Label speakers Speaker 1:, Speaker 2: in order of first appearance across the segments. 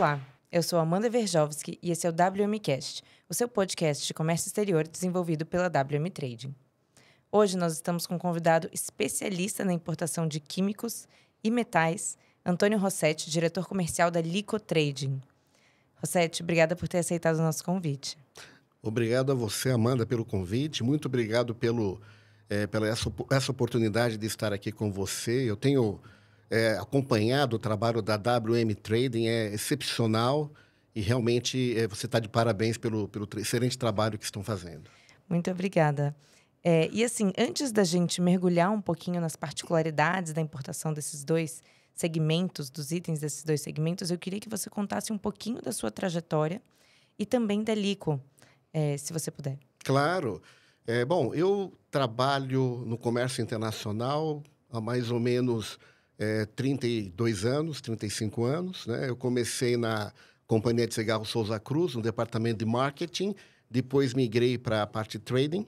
Speaker 1: Olá, eu sou Amanda Verjovski e esse é o WMcast, o seu podcast de comércio exterior desenvolvido pela WM Trading. Hoje nós estamos com um convidado especialista na importação de químicos e metais, Antônio Rossetti, diretor comercial da Lico Trading. Rossetti, obrigada por ter aceitado o nosso convite.
Speaker 2: Obrigado a você, Amanda, pelo convite. Muito obrigado pela essa oportunidade de estar aqui com você. Eu tenho acompanhado o trabalho da WM Trading, é excepcional e realmente você está de parabéns pelo excelente trabalho que estão fazendo.
Speaker 1: Muito obrigada. E assim, antes da gente mergulhar um pouquinho nas particularidades da importação desses dois segmentos, dos itens desses dois segmentos, eu queria que você contasse um pouquinho da sua trajetória e também da Lico, se você puder.
Speaker 2: Claro. Bom, eu trabalho no comércio internacional há mais ou menos 32 anos, 35 anos. Né? Eu comecei na Companhia de Cigarros Souza Cruz, no departamento de marketing, depois migrei para a parte de trading.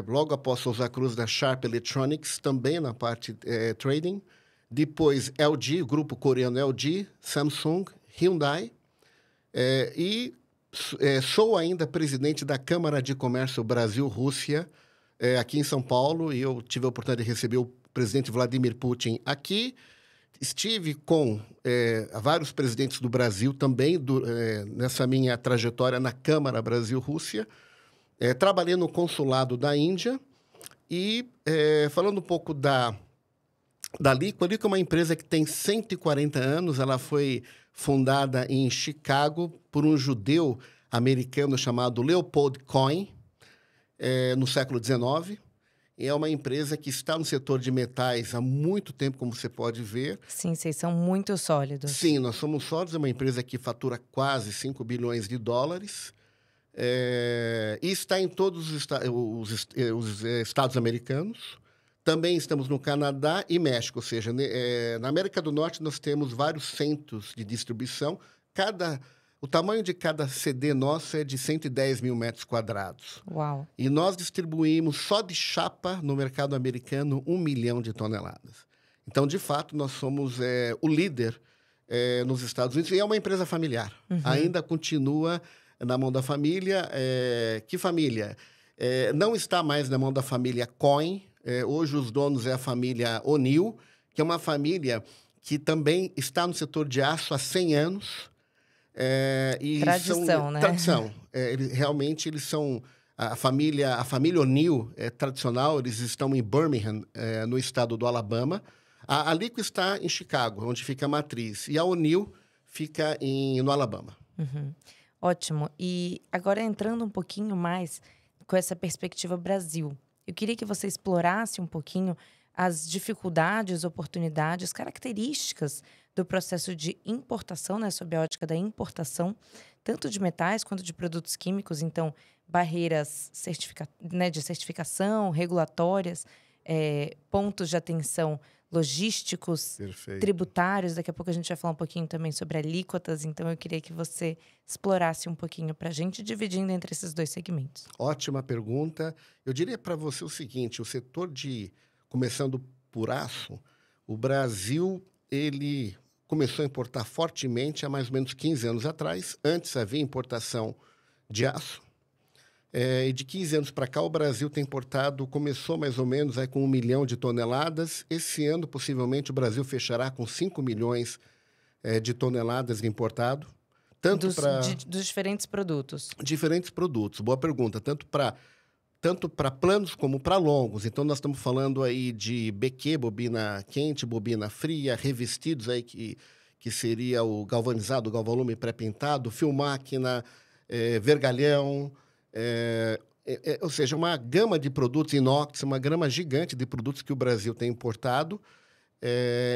Speaker 2: Logo após Souza Cruz, da Sharp Electronics, também na parte trading. Depois LG, o grupo coreano LG, Samsung, Hyundai. Sou ainda presidente da Câmara de Comércio Brasil-Rússia, aqui em São Paulo, e eu tive a oportunidade de receber o presidente Vladimir Putin aqui. Estive com vários presidentes do Brasil também, nessa minha trajetória na Câmara Brasil-Rússia. Trabalhei no consulado da Índia e, falando um pouco da Lico, a Lico é uma empresa que tem 140 anos, ela foi fundada em Chicago por um judeu americano chamado Leopold Cohen, no século XIX. E é uma empresa que está no setor de metais há muito tempo, como você pode ver.
Speaker 1: Sim, vocês são muito sólidos.
Speaker 2: Sim, nós somos sólidos, é uma empresa que fatura quase 5 bilhões de dólares. E está em todos os estados americanos. Também estamos no Canadá e México, ou seja, na América do Norte nós temos vários centros de distribuição. O tamanho de cada CD nosso é de 110 mil metros quadrados.
Speaker 1: Uau!
Speaker 2: E nós distribuímos só de chapa no mercado americano 1 milhão de toneladas. Então, de fato, nós somos o líder nos Estados Unidos e é uma empresa familiar. Uhum. Ainda continua na mão da família. Que família? Não está mais na mão da família Cohen. Hoje os donos é a família O'Neill, que é uma família que também está no setor de aço há 100 anos.
Speaker 1: Tradição, né?
Speaker 2: Tradição. Realmente eles são... A família O'Neill é tradicional, eles estão em Birmingham, no estado do Alabama. A Lico está em Chicago, onde fica a matriz. E a O'Neill fica no Alabama.
Speaker 1: Uhum. Ótimo. E agora entrando um pouquinho mais com essa perspectiva Brasil, eu queria que você explorasse um pouquinho as dificuldades, oportunidades, características do processo de importação, né, sob a ótica da importação, tanto de metais quanto de produtos químicos. Então, barreiras de certificação, regulatórias, pontos de atenção logísticos,
Speaker 2: Perfeito.
Speaker 1: Tributários. Daqui a pouco a gente vai falar um pouquinho também sobre alíquotas. Então, eu queria que você explorasse um pouquinho para a gente, dividindo entre esses dois segmentos.
Speaker 2: Ótima pergunta. Eu diria para você o seguinte, começando por aço, o Brasil, ele começou a importar fortemente há mais ou menos 15 anos atrás. Antes havia importação de aço. E de 15 anos para cá, o Brasil tem importado, começou mais ou menos com 1 milhão de toneladas. Esse ano, possivelmente, o Brasil fechará com 5 milhões de toneladas de importado.
Speaker 1: Dos diferentes produtos.
Speaker 2: Diferentes produtos. Boa pergunta. Tanto para planos como para longos. Então, nós estamos falando aí de BQ, bobina quente, bobina fria, revestidos aí que seria o galvanizado, o galvalume pré-pintado, fio-máquina, vergalhão... ou seja, uma gama de produtos inox, uma gama gigante de produtos que o Brasil tem importado.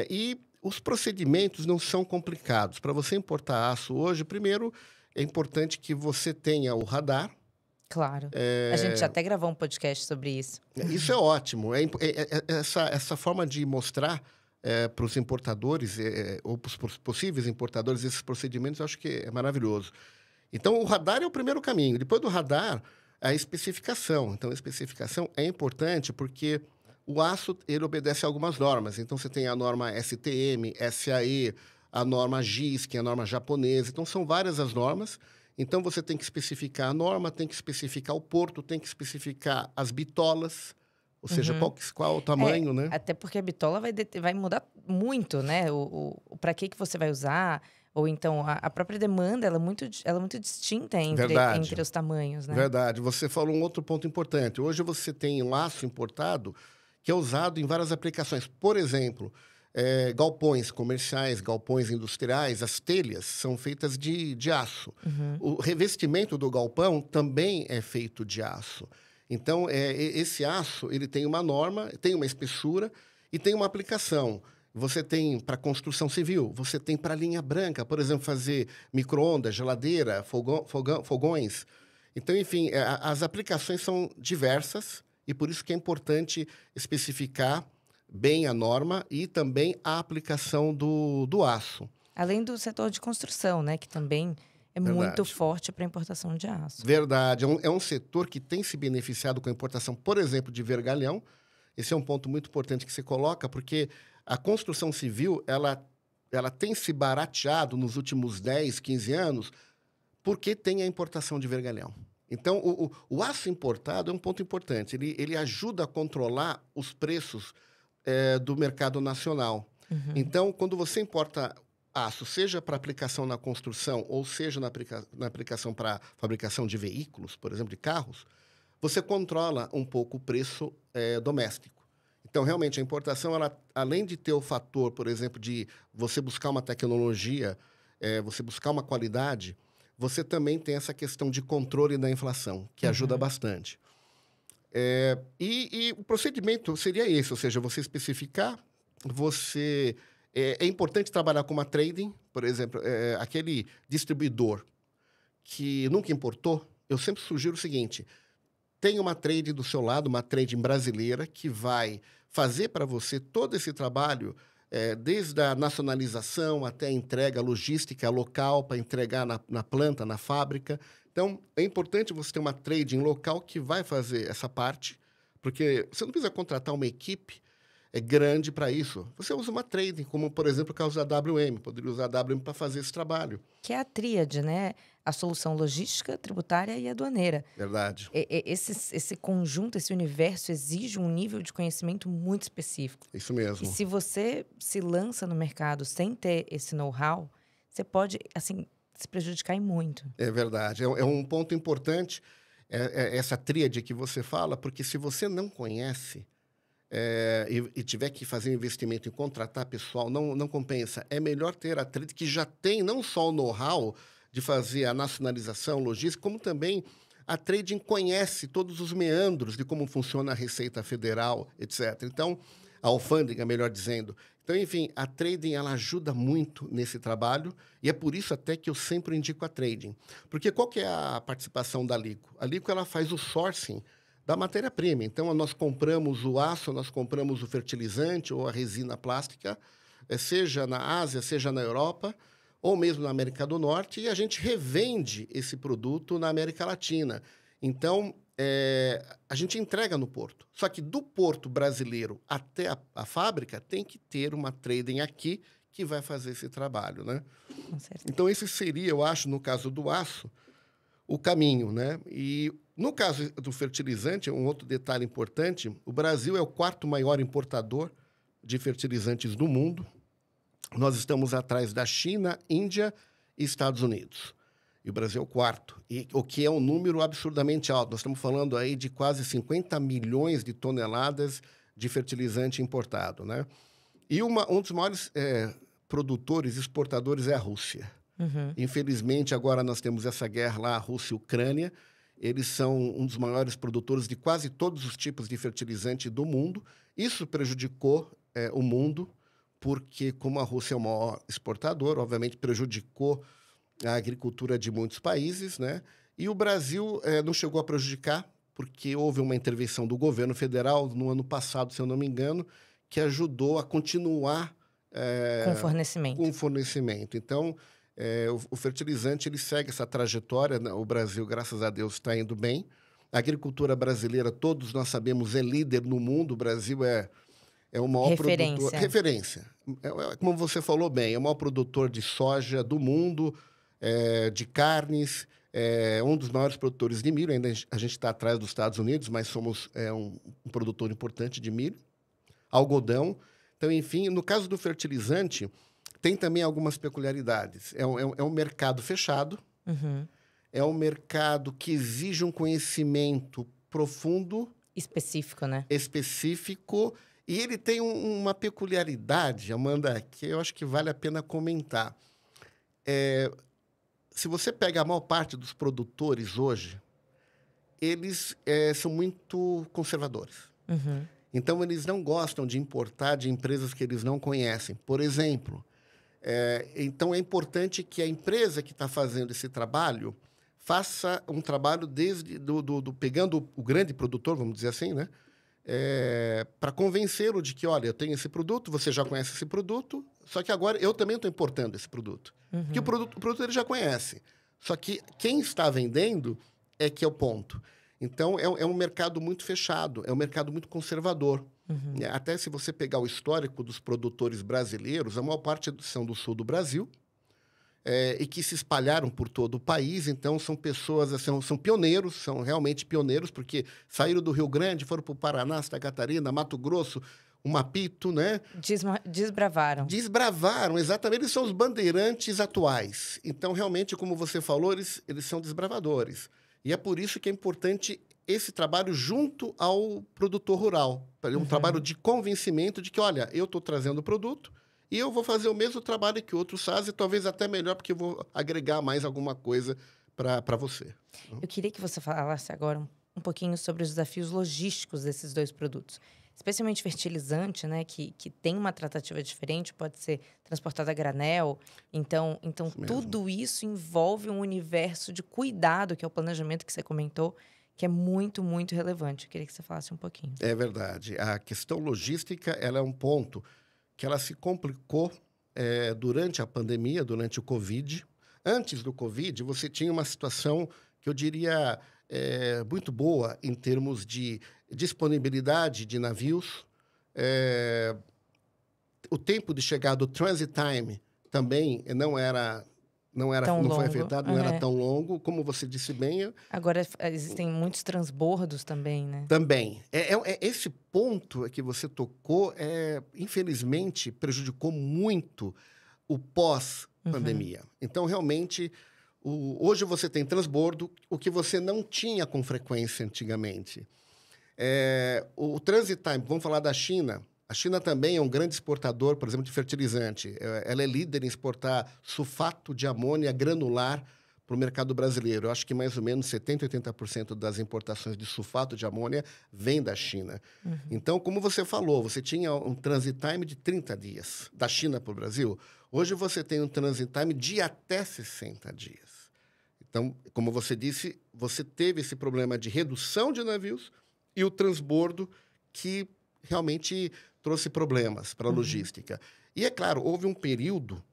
Speaker 2: E os procedimentos não são complicados. Para você importar aço hoje, primeiro, é importante que você tenha o radar.
Speaker 1: Claro. A gente já até gravou um podcast sobre isso.
Speaker 2: Isso é ótimo. Essa forma de mostrar para os importadores ou para os possíveis importadores esses procedimentos, eu acho que é maravilhoso. Então, o radar é o primeiro caminho. Depois do radar, a especificação. Então, a especificação é importante porque o aço, ele obedece a algumas normas. Então, você tem a norma STM, SAE, a norma GIS, que é a norma japonesa. Então, são várias as normas. Então, você tem que especificar a norma, tem que especificar o porto, tem que especificar as bitolas, ou seja, qual o tamanho, né?
Speaker 1: Até porque a bitola vai mudar muito, né? Para que você vai usar, ou então a própria demanda ela é muito distinta entre os tamanhos, né?
Speaker 2: Verdade. Você falou um outro ponto importante. Hoje você tem um aço importado que é usado em várias aplicações. Por exemplo, galpões comerciais, galpões industriais, as telhas são feitas de aço. O revestimento do galpão também é feito de aço. Então, esse aço ele tem uma norma, tem uma espessura e tem uma aplicação. Você tem para construção civil, você tem para linha branca, por exemplo, fazer micro-ondas, geladeira, fogões. Então, enfim, as aplicações são diversas e por isso que é importante especificar bem a norma e também a aplicação do aço.
Speaker 1: Além do setor de construção, né? Que também é muito forte para a importação de aço.
Speaker 2: Verdade. É um setor que tem se beneficiado com a importação, por exemplo, de vergalhão. Esse é um ponto muito importante que você coloca, porque a construção civil ela tem se barateado nos últimos 10, 15 anos porque tem a importação de vergalhão. Então, o aço importado é um ponto importante. Ele ajuda a controlar os preços do mercado nacional. Então, quando você importa aço, seja para aplicação na construção ou seja na aplicação para fabricação de veículos, por exemplo, de carros, você controla um pouco o preço doméstico. Então, realmente, a importação, ela, além de ter o fator, por exemplo, de você buscar uma tecnologia, você buscar uma qualidade, você também tem essa questão de controle da inflação, que ajuda bastante. E o procedimento seria esse, ou seja, você especificar, você... É importante trabalhar com uma trading, por exemplo, aquele distribuidor que nunca importou, eu sempre sugiro o seguinte, tem uma trading do seu lado, uma trading brasileira, que vai fazer para você todo esse trabalho, desde a nacionalização até a entrega logística local, para entregar na planta, na fábrica. Então, é importante você ter uma trading local que vai fazer essa parte, porque você não precisa contratar uma equipe grande para isso. Você usa uma trading, como, por exemplo, o caso da WM. Poderia usar a WM para fazer esse trabalho.
Speaker 1: Que é a tríade, né? A solução logística, tributária e aduaneira.
Speaker 2: Verdade.
Speaker 1: Esse conjunto, esse universo exige um nível de conhecimento muito específico.
Speaker 2: Isso mesmo.
Speaker 1: E se você se lança no mercado sem ter esse know-how, você pode, assim, se prejudicar em muito.
Speaker 2: É verdade. É um ponto importante, essa tríade que você fala, porque se você não conhece... e tiver que fazer um investimento em contratar pessoal, não compensa. É melhor ter a trading que já tem não só o know-how de fazer a nacionalização, logística, como também a trading conhece todos os meandros de como funciona a Receita Federal, etc. Então, a alfândega, melhor dizendo. Então, enfim, a trading ela ajuda muito nesse trabalho e é por isso até que eu sempre indico a trading. Porque qual que é a participação da Lico? A Lico ela faz o sourcing da matéria-prima. Então, nós compramos o aço, nós compramos o fertilizante ou a resina plástica, seja na Ásia, seja na Europa, ou mesmo na América do Norte, e a gente revende esse produto na América Latina. Então, a gente entrega no porto. Só que do porto brasileiro até a fábrica, tem que ter uma trading aqui que vai fazer esse trabalho, né?
Speaker 1: Com certeza.
Speaker 2: Então, esse seria, eu acho, no caso do aço, o caminho, né? E no caso do fertilizante, um outro detalhe importante, o Brasil é o quarto maior importador de fertilizantes do mundo. Nós estamos atrás da China, Índia e Estados Unidos. E o Brasil é o quarto, o que é um número absurdamente alto. Nós estamos falando aí de quase 50 milhões de toneladas de fertilizante importado, né? E um dos maiores produtores, exportadores é a Rússia. Infelizmente, agora nós temos essa guerra lá, Rússia e Ucrânia. Eles são um dos maiores produtores de quase todos os tipos de fertilizante do mundo. Isso prejudicou o mundo, porque como a Rússia é o maior exportador, obviamente prejudicou a agricultura de muitos países, né? E o Brasil não chegou a prejudicar, porque houve uma intervenção do governo federal no ano passado, se eu não me engano, que ajudou a continuar
Speaker 1: Com
Speaker 2: fornecimento. Então, o fertilizante ele segue essa trajetória, né? O Brasil, graças a Deus, está indo bem. A agricultura brasileira, todos nós sabemos, é líder no mundo. O Brasil é É o maior
Speaker 1: Referência.
Speaker 2: produtor... Referência. Como você falou bem, é o maior produtor de soja do mundo, de carnes, um dos maiores produtores de milho. Ainda a gente está atrás dos Estados Unidos, mas somos um produtor importante de milho. Algodão. Então, enfim, no caso do fertilizante, tem também algumas peculiaridades. É um mercado fechado, é um mercado que exige um conhecimento profundo.
Speaker 1: Específico, né?
Speaker 2: Específico. E ele tem uma peculiaridade, Amanda, que eu acho que vale a pena comentar. Se você pega a maior parte dos produtores hoje, eles são muito conservadores. Então, eles não gostam de importar de empresas que eles não conhecem. Por exemplo, então é importante que a empresa que está fazendo esse trabalho faça um trabalho desde pegando o grande produtor, vamos dizer assim, né? Para convencê-lo de que, olha, eu tenho esse produto, você já conhece esse produto, só que agora eu também estou importando esse produto. Porque o produto ele já conhece. Só que quem está vendendo é que é o ponto. Então, é um mercado muito fechado, é um mercado muito conservador. Até se você pegar o histórico dos produtores brasileiros, a maior parte são do sul do Brasil, e que se espalharam por todo o país. Então, são pessoas, são pioneiros, são realmente pioneiros, porque saíram do Rio Grande, foram para o Paraná, Santa Catarina, Mato Grosso, o Mapito, né?
Speaker 1: Desbravaram.
Speaker 2: Desbravaram, exatamente. Eles são os bandeirantes atuais. Então, realmente, como você falou, eles são desbravadores. E é por isso que é importante esse trabalho junto ao produtor rural. Um trabalho de convencimento de que, olha, eu estou trazendo o produto, e eu vou fazer o mesmo trabalho que outros fazem, talvez até melhor, porque eu vou agregar mais alguma coisa para você.
Speaker 1: Eu queria que você falasse agora um pouquinho sobre os desafios logísticos desses dois produtos. Especialmente fertilizante, né, que tem uma tratativa diferente, pode ser transportado a granel. Então tudo isso envolve um universo de cuidado, que é o planejamento que você comentou, que é muito, muito relevante. Eu queria que você falasse um pouquinho.
Speaker 2: É verdade. A questão logística, ela é um ponto que ela se complicou durante a pandemia, durante o Covid. Antes do Covid, você tinha uma situação que eu diria muito boa em termos de disponibilidade de navios. O tempo de chegada, do transit time, também não foi afetado, não era tão longo, como você disse bem.
Speaker 1: Agora, existem muitos transbordos também, né?
Speaker 2: Também. Esse ponto que você tocou, infelizmente, prejudicou muito o pós-pandemia. Então, realmente, hoje você tem transbordo, o que você não tinha com frequência antigamente. O transit time, vamos falar da China. A China também é um grande exportador, por exemplo, de fertilizante. Ela é líder em exportar sulfato de amônia granular para o mercado brasileiro. Eu acho que mais ou menos 70%, 80% das importações de sulfato de amônia vem da China. Então, como você falou, você tinha um transit time de 30 dias da China para o Brasil. Hoje você tem um transit time de até 60 dias. Então, como você disse, você teve esse problema de redução de navios e o transbordo que realmente trouxe problemas para a logística. E, é claro, houve um período,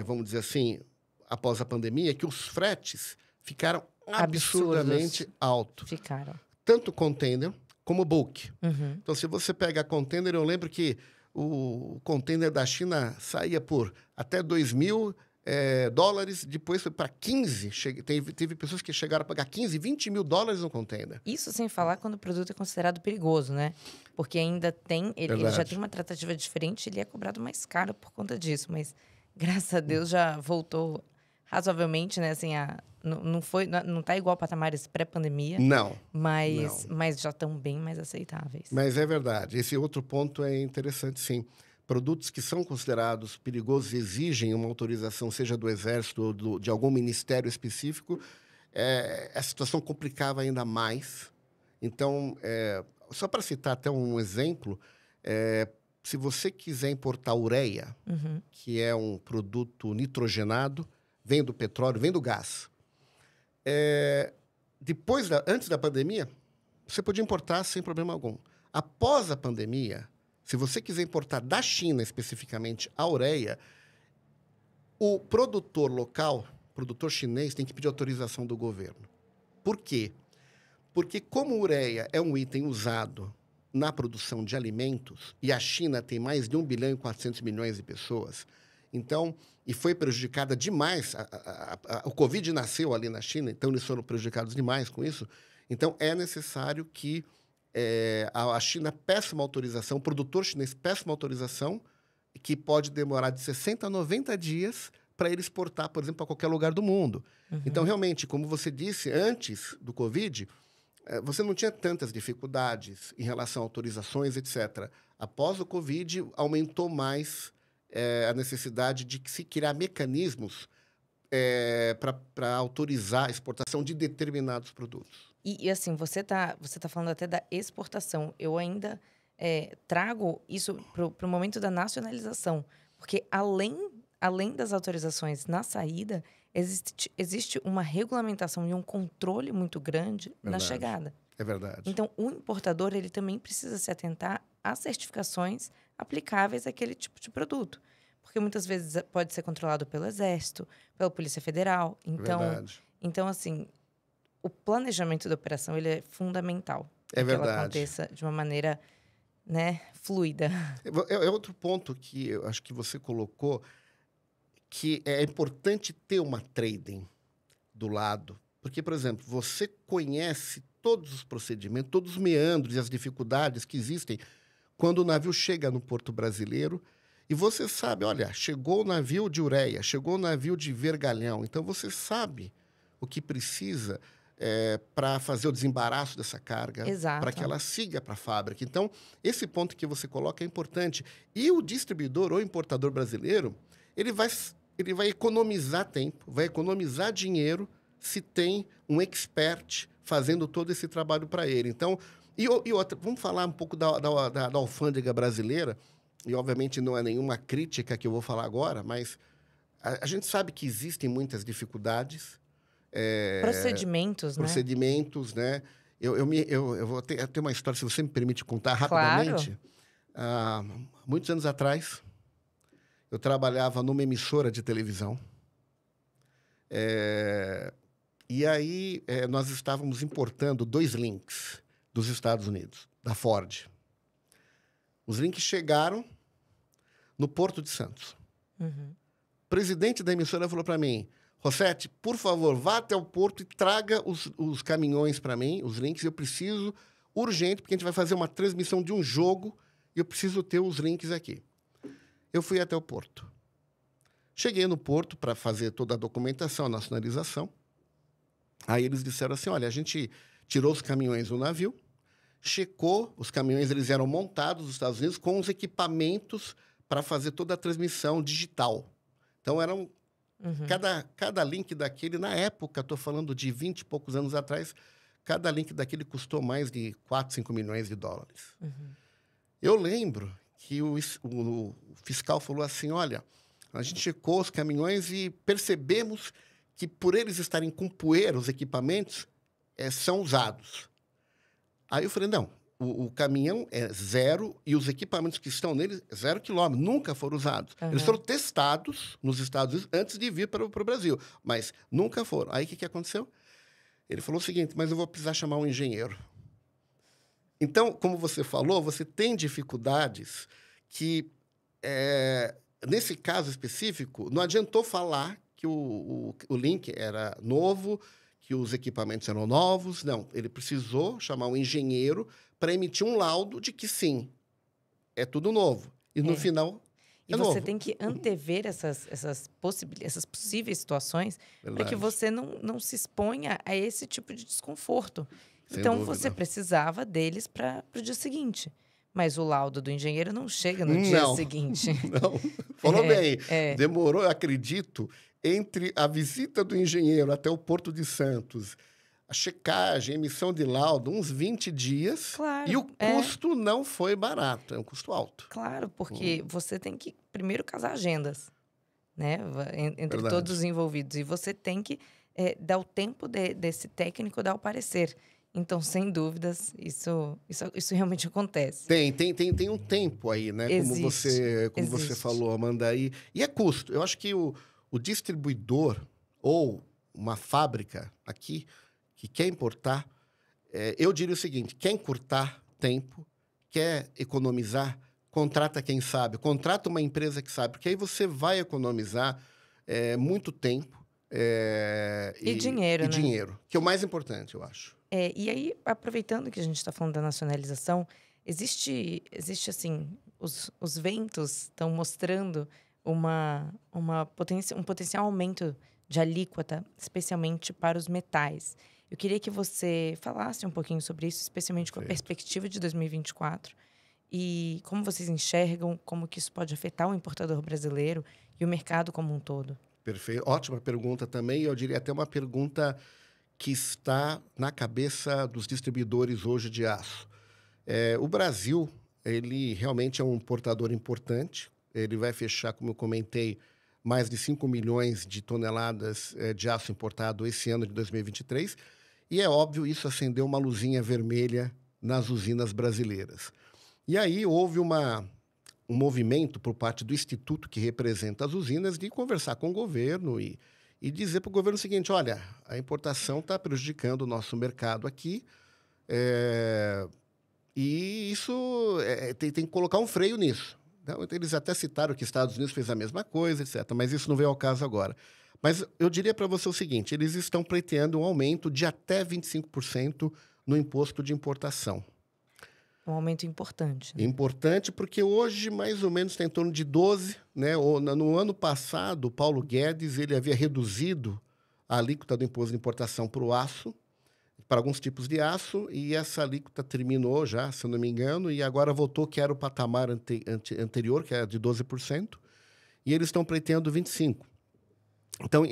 Speaker 2: vamos dizer assim, após a pandemia, que os fretes ficaram absurdamente altos.
Speaker 1: Ficaram.
Speaker 2: Tanto container como bulk. Então, se você pega container, eu lembro que o container da China saía por até $2.000, depois foi para 15. Teve pessoas que chegaram a pagar 15, $20 mil no container.
Speaker 1: Isso sem falar quando o produto é considerado perigoso, né? Porque ainda tem... Ele já tem uma tratativa diferente, ele é cobrado mais caro por conta disso. Mas, graças a Deus, já voltou razoavelmente, né? Assim, não tá igual a patamares pré-pandemia.
Speaker 2: Não.
Speaker 1: Mas já estão bem mais aceitáveis.
Speaker 2: Mas é verdade. Esse outro ponto é interessante, sim. Produtos que são considerados perigosos exigem uma autorização, seja do Exército ou de algum ministério específico. A situação complicava ainda mais. Então, só para citar até um exemplo, se você quiser importar ureia, que é um produto nitrogenado, vem do petróleo, vem do gás. Antes da pandemia, você podia importar sem problema algum. Após a pandemia, se você quiser importar da China, especificamente, a ureia, o produtor local, produtor chinês, tem que pedir autorização do governo. Por quê? Porque como ureia é um item usado na produção de alimentos, e a China tem mais de 1 bilhão e 400 milhões de pessoas, então, e foi prejudicada demais, o Covid nasceu ali na China, então eles foram prejudicados demais com isso, então é necessário que a China peça uma autorização, o produtor chinês peça uma autorização, que pode demorar de 60 a 90 dias para ele exportar, por exemplo, para qualquer lugar do mundo.
Speaker 1: Uhum.
Speaker 2: Então, realmente, como você disse, antes do Covid, você não tinha tantas dificuldades em relação a autorizações, etc. Após o Covid, aumentou mais a necessidade de se criar mecanismos para autorizar a exportação de determinados produtos.
Speaker 1: E assim, você tá falando até da exportação. Eu ainda trago isso para o momento da nacionalização. Porque além das autorizações na saída, existe uma regulamentação e um controle muito grande na chegada.
Speaker 2: É verdade.
Speaker 1: Então, o importador ele também precisa se atentar às certificações aplicáveis àquele tipo de produto. Porque muitas vezes pode ser controlado pelo Exército, pela Polícia Federal. Então assim, o planejamento da operação ele é fundamental.
Speaker 2: É verdade.
Speaker 1: Que ela aconteça de uma maneira, né, fluida.
Speaker 2: É outro ponto que eu acho que você colocou, que é importante ter uma trading do lado. Porque, por exemplo, você conhece todos os procedimentos, todos os meandros e as dificuldades que existem quando o navio chega no porto brasileiro e você sabe, olha, chegou o navio de ureia, chegou o navio de vergalhão. Então, você sabe o que precisa para fazer o desembaraço dessa carga, para que ela siga para a fábrica. Então, esse ponto que você coloca é importante. E o distribuidor ou importador brasileiro, ele vai economizar tempo, vai economizar dinheiro se tem um expert fazendo todo esse trabalho para ele. Então, e outra, vamos falar um pouco da alfândega brasileira, e obviamente não é nenhuma crítica que eu vou falar agora, mas a gente sabe que existem muitas dificuldades. Procedimentos, né? Eu vou ter uma história, se você me permite contar rapidamente.
Speaker 1: Claro.
Speaker 2: Muitos anos atrás, eu trabalhava numa emissora de televisão. E aí, nós estávamos importando 2 links dos Estados Unidos, da Ford. Os links chegaram no Porto de Santos.
Speaker 1: Uhum.
Speaker 2: O presidente da emissora falou para mim, Rossetti, por favor, vá até o porto e traga os caminhões para mim, os links. Eu preciso, urgente, porque a gente vai fazer uma transmissão de um jogo e eu preciso ter os links aqui. Eu fui até o porto. Cheguei no porto para fazer toda a documentação, a nacionalização. Aí eles disseram assim, olha, a gente tirou os caminhões do navio, checou, os caminhões eles eram montados nos Estados Unidos com os equipamentos para fazer toda a transmissão digital. Então, eram cada link daquele, na época, estou falando de 20 e poucos anos atrás, cada link daquele custou mais de 4, 5 milhões de dólares.
Speaker 1: Uhum.
Speaker 2: Eu lembro que o fiscal falou assim, olha, a gente checou os caminhões e percebemos que, por eles estarem com poeira, os equipamentos são usados. Aí eu falei, não, o caminhão é 0 e os equipamentos que estão nele, 0 quilômetro, nunca foram usados. Uhum. Eles foram testados nos Estados Unidos antes de vir para o Brasil, mas nunca foram. Aí o que aconteceu? Ele falou o seguinte, mas eu vou precisar chamar um engenheiro. Então, como você falou, você tem dificuldades que, nesse caso específico, não adiantou falar que o link era novo, que os equipamentos eram novos. Não, ele precisou chamar um engenheiro para emitir um laudo de que, sim, é tudo novo. E, no final,
Speaker 1: e você tem que antever essas possíveis situações para que você não se exponha a esse tipo de desconforto. Então, você precisava deles para o dia seguinte. Mas o laudo do engenheiro não chega no dia seguinte.
Speaker 2: Não, falou bem. Demorou, eu acredito, entre a visita do engenheiro até o Porto de Santos, a checagem, a emissão de laudo, uns 20 dias.
Speaker 1: Claro,
Speaker 2: e o custo não foi barato, é um custo alto.
Speaker 1: Claro, porque você tem que primeiro casar agendas, né? Entre todos os envolvidos. E você tem que dar o tempo desse técnico dar o parecer. Então, sem dúvidas, isso realmente acontece.
Speaker 2: Tem um tempo aí, né?
Speaker 1: Existe.
Speaker 2: Como você falou, Amanda. E é custo. Eu acho que o distribuidor ou uma fábrica aqui que quer importar, eu diria o seguinte, quer encurtar tempo, quer economizar, contrata quem sabe, contrata uma empresa que sabe, porque aí você vai economizar muito tempo
Speaker 1: E dinheiro,
Speaker 2: e
Speaker 1: né?
Speaker 2: dinheiro, que é o mais importante, eu acho.
Speaker 1: E aí, aproveitando que a gente está falando da nacionalização, existe assim, os ventos estão mostrando um potencial aumento de alíquota, especialmente para os metais. Eu queria que você falasse um pouquinho sobre isso, especialmente com a
Speaker 2: Perfeito.
Speaker 1: perspectiva de 2024 e como vocês enxergam, como que isso pode afetar o importador brasileiro e o mercado como um todo.
Speaker 2: Perfeito. Ótima pergunta também. Eu diria até uma pergunta que está na cabeça dos distribuidores hoje de aço. O Brasil, ele realmente é um importador importante. Ele vai fechar, como eu comentei, mais de 5 milhões de toneladas de aço importado esse ano de 2023. E é óbvio, isso acendeu uma luzinha vermelha nas usinas brasileiras. E aí houve um movimento por parte do instituto que representa as usinas de conversar com o governo e dizer para o governo o seguinte: olha, a importação está prejudicando o nosso mercado aqui, e isso tem que colocar um freio nisso. Então, eles até citaram que os Estados Unidos fez a mesma coisa, etc., mas isso não veio ao caso agora. Mas eu diria para você o seguinte: eles estão pleiteando um aumento de até 25% no imposto de importação.
Speaker 1: Um aumento importante, né?
Speaker 2: Importante porque hoje, mais ou menos, está em torno de 12%. Né? No ano passado, o Paulo Guedes ele havia reduzido a alíquota do imposto de importação para o aço, para alguns tipos de aço, e essa alíquota terminou já, se eu não me engano, e agora voltou, que era o patamar anterior, que era de 12%, e eles estão pleiteando 25%. Então,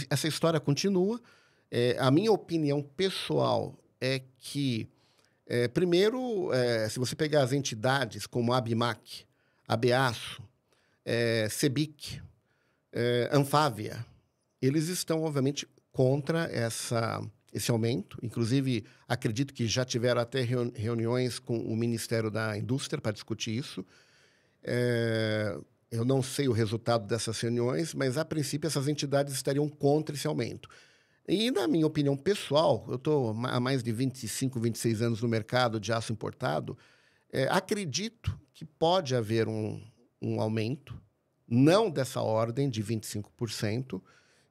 Speaker 2: essa história continua. A minha opinião pessoal é que, primeiro, se você pegar as entidades como a Abimac, a Beaço, Cebic, Anfávia, eles estão, obviamente, contra esse aumento. Inclusive, acredito que já tiveram até reuniões com o Ministério da Indústria para discutir isso. Eu não sei o resultado dessas reuniões, mas, a princípio, essas entidades estariam contra esse aumento. E, na minha opinião pessoal, eu estou há mais de 25, 26 anos no mercado de aço importado, acredito que pode haver um aumento, não dessa ordem de 25%.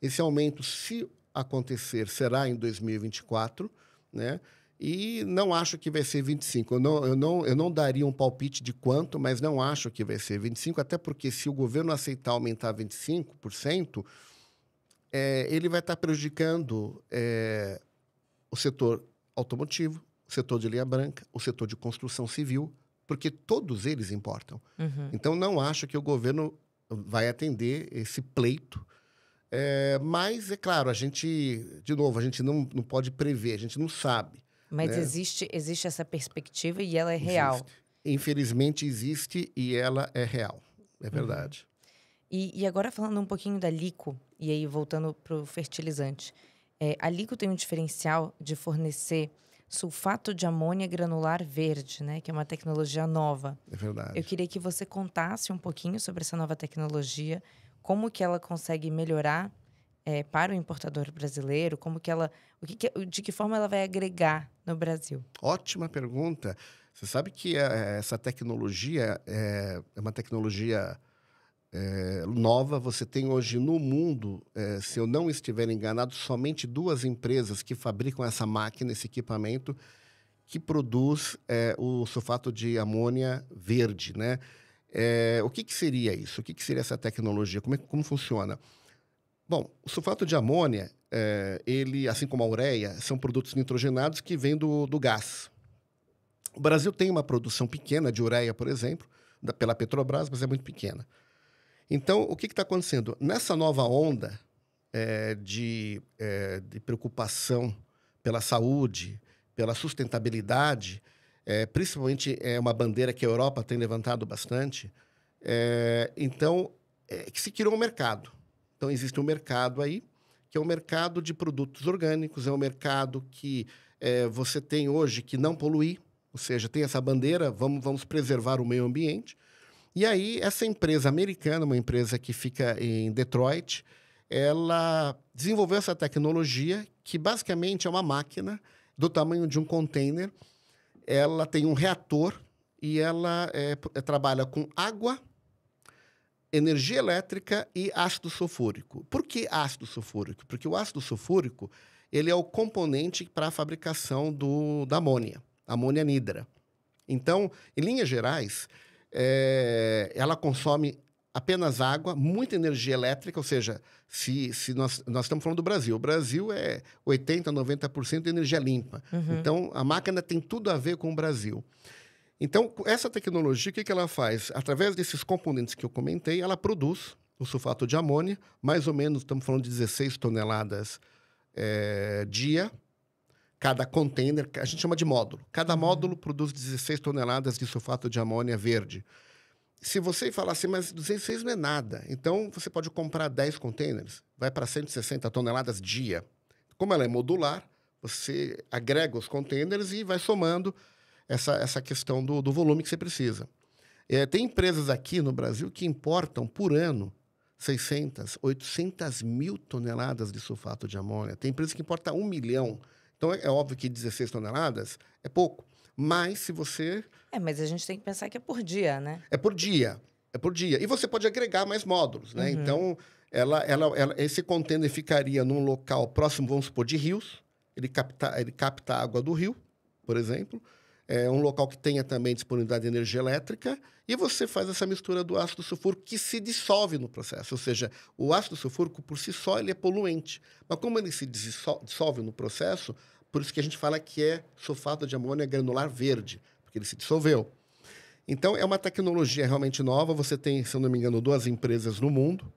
Speaker 2: Esse aumento, se acontecer, será em 2024, né? E não acho que vai ser 25%. Eu não daria um palpite de quanto, mas não acho que vai ser 25%, até porque se o governo aceitar aumentar 25%, ele vai estar prejudicando o setor automotivo, o setor de linha branca, o setor de construção civil, porque todos eles importam.
Speaker 1: Uhum.
Speaker 2: Então, não acho que o governo vai atender esse pleito. Mas, é claro, a gente não pode prever, a gente não sabe.
Speaker 1: Mas
Speaker 2: né?
Speaker 1: existe essa perspectiva e ela é real.
Speaker 2: Existe. Infelizmente, existe e ela é real. É verdade.
Speaker 1: E agora falando um pouquinho da Lico, e aí voltando para o fertilizante. A Lico tem um diferencial de fornecer sulfato de amônia granular verde, né? Que é uma tecnologia nova.
Speaker 2: É verdade.
Speaker 1: Eu queria que você contasse um pouquinho sobre essa nova tecnologia, como que ela consegue melhorar para o importador brasileiro, de que forma ela vai agregar no Brasil.
Speaker 2: Ótima pergunta. Você sabe que essa tecnologia é uma tecnologia nova. Você tem hoje no mundo, se eu não estiver enganado, somente 2 empresas que fabricam essa máquina, esse equipamento, que produz o sulfato de amônia verde, né? O que seria isso? O que seria essa tecnologia? Como funciona? Bom, o sulfato de amônia, ele, assim como a ureia, são produtos nitrogenados que vêm do gás. O Brasil tem uma produção pequena de ureia, por exemplo, pela Petrobras, mas é muito pequena. Então, o que está acontecendo? Nessa nova onda de preocupação pela saúde, pela sustentabilidade, principalmente uma bandeira que a Europa tem levantado bastante, então, que se criou um mercado. Então, existe um mercado aí, que é um mercado de produtos orgânicos, é um mercado que você tem hoje que não polui, ou seja, tem essa bandeira, vamos preservar o meio ambiente. E aí, essa empresa americana, uma empresa que fica em Detroit, ela desenvolveu essa tecnologia, que basicamente é uma máquina do tamanho de um container. Ela tem um reator e ela trabalha com água, energia elétrica e ácido sulfúrico. Por que ácido sulfúrico? Porque o ácido sulfúrico ele é o componente para a fabricação da amônia, amônia anidra. Então, em linhas gerais, ela consome apenas água, muita energia elétrica, ou seja, se nós estamos falando do Brasil. O Brasil é 80%, 90% de energia limpa. Então, a máquina tem tudo a ver com o Brasil. Então, essa tecnologia, o que ela faz? Através desses componentes que eu comentei, ela produz o sulfato de amônia, mais ou menos, estamos falando de 16 toneladas dia. Cada container, a gente chama de módulo. Cada módulo produz 16 toneladas de sulfato de amônia verde. Se você falar assim, mas 16 não é nada, então você pode comprar 10 containers, vai para 160 toneladas dia. Como ela é modular, você agrega os containers e vai somando essa questão do volume que você precisa. Tem empresas aqui no Brasil que importam por ano 600, 800 mil toneladas de sulfato de amônia. Tem empresas que importam 1 milhão. Então, é óbvio que 16 toneladas é pouco. Mas se você...
Speaker 1: mas a gente tem que pensar que é por dia, né?
Speaker 2: É por dia. E você pode agregar mais módulos, né? Então, esse container ficaria num local próximo, vamos supor, de rios. Ele capta a água do rio, por exemplo. É um local que tenha também disponibilidade de energia elétrica. E você faz essa mistura do ácido sulfúrico que se dissolve no processo. Ou seja, o ácido sulfúrico, por si só, ele é poluente. Mas como ele se dissolve no processo, por isso que a gente fala que é sulfato de amônia granular verde, porque ele se dissolveu. Então, é uma tecnologia realmente nova. Você tem, se eu não me engano, 2 empresas no mundo.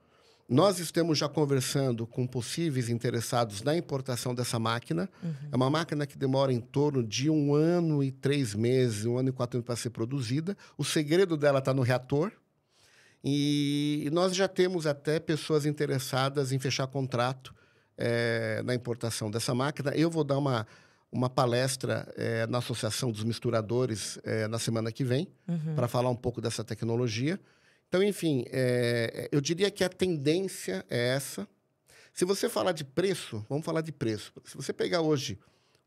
Speaker 2: Nós estamos já conversando com possíveis interessados na importação dessa máquina. É uma máquina que demora em torno de 1 ano e 3 meses, 1 ano e 4 meses para ser produzida. O segredo dela está no reator. E nós já temos até pessoas interessadas em fechar contrato na importação dessa máquina. Eu vou dar uma palestra na Associação dos Misturadores na semana que vem, para falar um pouco dessa tecnologia. Então, enfim, eu diria que a tendência é essa. Se você falar de preço, vamos falar de preço. Se você pegar hoje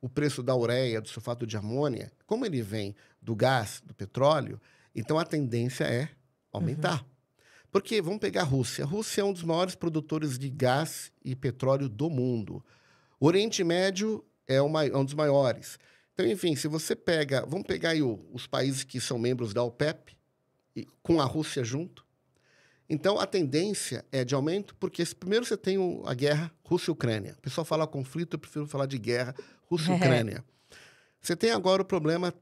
Speaker 2: o preço da ureia, do sulfato de amônia, como ele vem do gás, do petróleo, então a tendência é aumentar. Porque, vamos pegar a Rússia. A Rússia é um dos maiores produtores de gás e petróleo do mundo. O Oriente Médio é um dos maiores. Então, enfim, se você pega... Vamos pegar aí os países que são membros da OPEP, com a Rússia junto. Então, a tendência é de aumento, porque primeiro você tem a guerra Rússia-Ucrânia. O pessoal fala conflito, eu prefiro falar de guerra Rússia-Ucrânia. Você tem agora o problema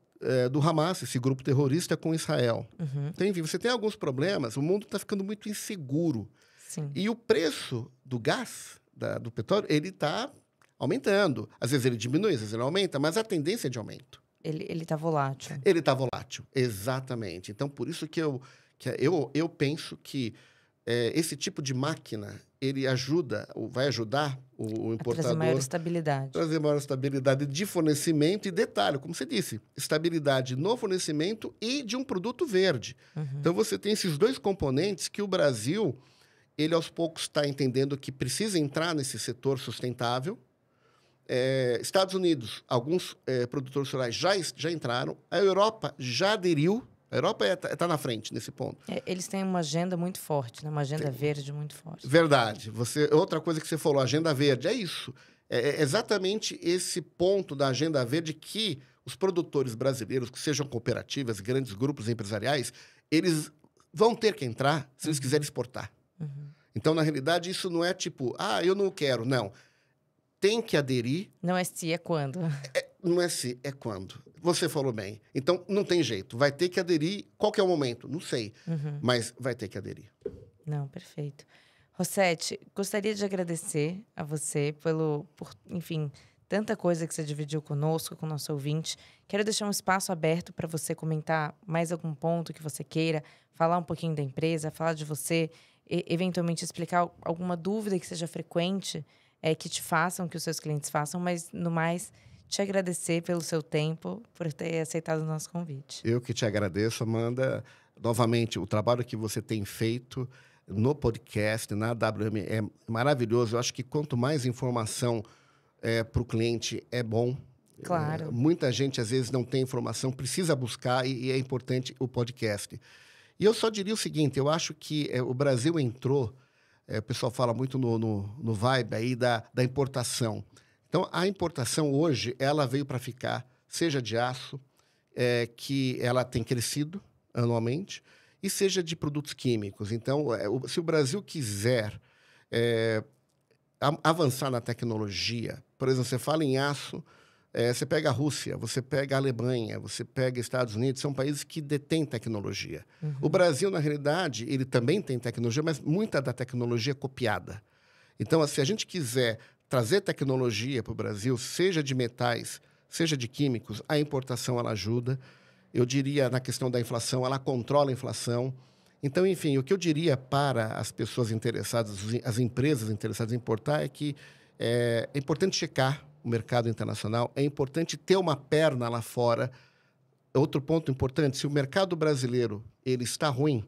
Speaker 2: do Hamas, esse grupo terrorista, com Israel. Então, enfim, você tem alguns problemas, o mundo está ficando muito inseguro.
Speaker 1: Sim.
Speaker 2: E o preço do gás, do petróleo, ele está aumentando. Às vezes ele diminui, às vezes ele aumenta, mas a tendência é de aumento.
Speaker 1: Ele está volátil.
Speaker 2: Ele está volátil, exatamente. Então, por isso que eu penso que esse tipo de máquina, ele vai ajudar o importador... A
Speaker 1: trazer maior estabilidade.
Speaker 2: Trazer maior estabilidade de fornecimento e detalhe, como você disse, estabilidade no fornecimento e de um produto verde. Então, você tem esses 2 componentes que o Brasil, ele aos poucos está entendendo que precisa entrar nesse setor sustentável. Estados Unidos, alguns produtores rurais já entraram. A Europa já aderiu. A Europa está na frente nesse ponto.
Speaker 1: Eles têm uma agenda muito forte, né? Uma agenda verde muito forte.
Speaker 2: Verdade. Outra coisa que você falou, agenda verde, é isso. É exatamente esse ponto da agenda verde que os produtores brasileiros, que sejam cooperativas, grandes grupos empresariais, eles vão ter que entrar se eles quiserem exportar. Então, na realidade, isso não é tipo, eu não quero, não. Tem que aderir.
Speaker 1: Não é se, é quando.
Speaker 2: Não é se, é quando. Você falou bem. Então, não tem jeito. Vai ter que aderir. Qual que é o momento? Não sei. Mas vai ter que aderir.
Speaker 1: Não, perfeito. Rossetti, gostaria de agradecer a você por, enfim, tanta coisa que você dividiu conosco, com o nosso ouvinte. Quero deixar um espaço aberto para você comentar mais algum ponto que você queira, falar um pouquinho da empresa, falar de você, eventualmente explicar alguma dúvida que seja frequente, que te façam, que os seus clientes façam, mas, no mais, te agradecer pelo seu tempo, por ter aceitado o nosso convite.
Speaker 2: Eu que te agradeço, Amanda. Novamente, o trabalho que você tem feito no podcast, na AWM, é maravilhoso. Eu acho que quanto mais informação para o cliente é bom.
Speaker 1: Claro.
Speaker 2: Muita gente, às vezes, não tem informação, precisa buscar e é importante o podcast. E eu só diria o seguinte, eu acho que o Brasil entrou, o pessoal fala muito no vibe aí da importação. Então, a importação hoje, ela veio para ficar, seja de aço, que ela tem crescido anualmente, e seja de produtos químicos. Então, se o Brasil quiser avançar na tecnologia, por exemplo, você fala em aço, você pega a Rússia, você pega a Alemanha, você pega Estados Unidos, são países que detêm tecnologia.
Speaker 1: Uhum.
Speaker 2: O Brasil, na realidade, ele também tem tecnologia, mas muita da tecnologia é copiada. Então, se a gente quiser trazer tecnologia para o Brasil, seja de metais, seja de químicos, a importação ela ajuda. Eu diria, na questão da inflação, ela controla a inflação. Então, enfim, o que eu diria para as pessoas interessadas, as empresas interessadas em importar, é que é importante checar o mercado internacional, é importante ter uma perna lá fora. Outro ponto importante, se o mercado brasileiro ele está ruim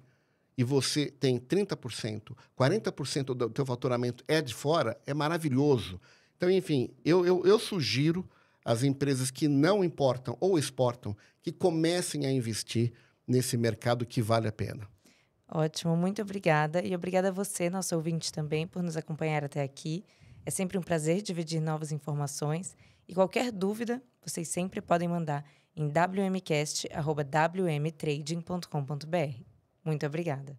Speaker 2: e você tem 30%, 40% do teu faturamento é de fora, é maravilhoso. Então, enfim, eu sugiro às empresas que não importam ou exportam que comecem a investir nesse mercado que vale a pena.
Speaker 1: Ótimo, muito obrigada. E obrigada a você, nosso ouvinte, também, por nos acompanhar até aqui. É sempre um prazer dividir novas informações. E qualquer dúvida, vocês sempre podem mandar em wmcast@wmtrading.com.br. Muito obrigada.